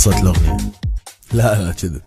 خلصت الأغنية. لا كذب.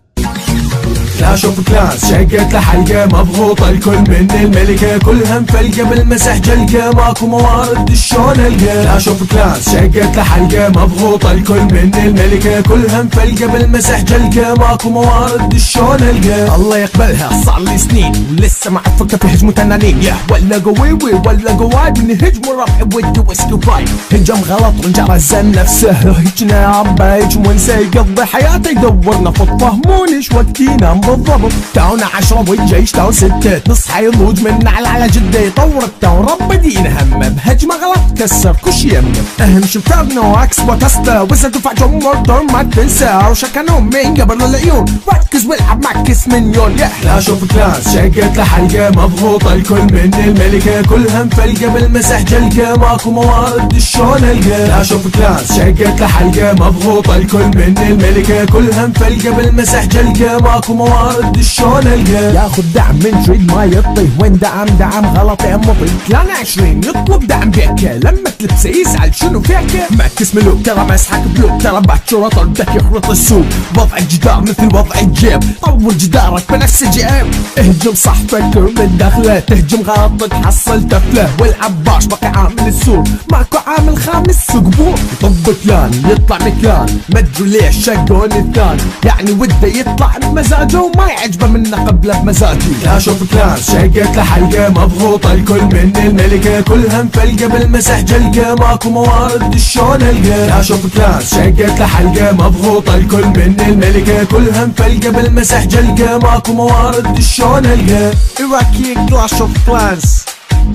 كلاش اوف كلاس شقت لحلقة مضغوطة، الكل من الملكة كلها مفلقة بالمسح جلقة، ماكو موارد شلون القى. كلاش اوف كلاس شقت لحلقة مضغوطة، الكل من الملكة كلها مفلقة بالمسح جلقة، ماكو موارد شلون القى. الله يقبلها صار لي سنين ولسه ما عفكة في هجمة تنانين، يا ولا قوي ولا قواي من هجم ربع ودي واسكوباي. هجم غلط ونجر الزن نفسه هجنا عم بهجم ونسى يقضي حياته يدور نفط، فهموني وقتي نام بالضبط. تاونا 10 والجيش تاو 6، نصحى يضوج من على جده يطور التاون، رب دين همه بهجمه غلط كسر كش يمه. اهم شفرنا واكس وتستا وزا دفع جمهور دور ما تنسى، وشكنهم من قبل العيون ركز والعب معكس مليون. يا كلاش اوف كلاس شقت لحلقه مضغوطه، الكل من الملكه كلها مفلقه بالمسح جلقه، ماكو موارد شلون القى. كلاش اوف كلاس شقت لحلقه مضغوطه، الكل من الملكه كلها مفلقه بالمسح جلقه، ماكو موارد شلون القى. ياخذ دعم من تريد ما يطي، وين دعم غلط يا مطي. كلان 20 يطلب دعم بيكه، لما تلبسه يزعل شنو فيك. معكس ملوك ترى مسحك بلوك، ترى باكر طردك يخرط السوق. وضع الجدار مثل وضع الجيب، طور جدارك بنفس الجيب. اهجم صح فكر من داخله، تهجم غلط تحصل تفله. والعباش بقي عامل السور، ماكو عامل خامس قبور. يطب كلان يطلع مكان، مدري ليش شقون الثاني، يعني وده يطلع بمزاجه وما يعجبه منه قبله بمزاجي. كلاش اوف كلاس شقت لحلقه مضغوطه، الكل من الملكه كلها مفلقه بالمسح جلقه، ماكو موارد شلون القى. كلاش اوف كلاس شقت لحلقه مضغوطه، الكل من الملكه كلها مفلقه بالمسح جلقه، ماكو موارد شلون القى. Iraqi Clash of Clans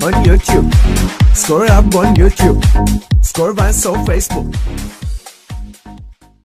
on YouTube. Score up on YouTube. Score Vans on Facebook.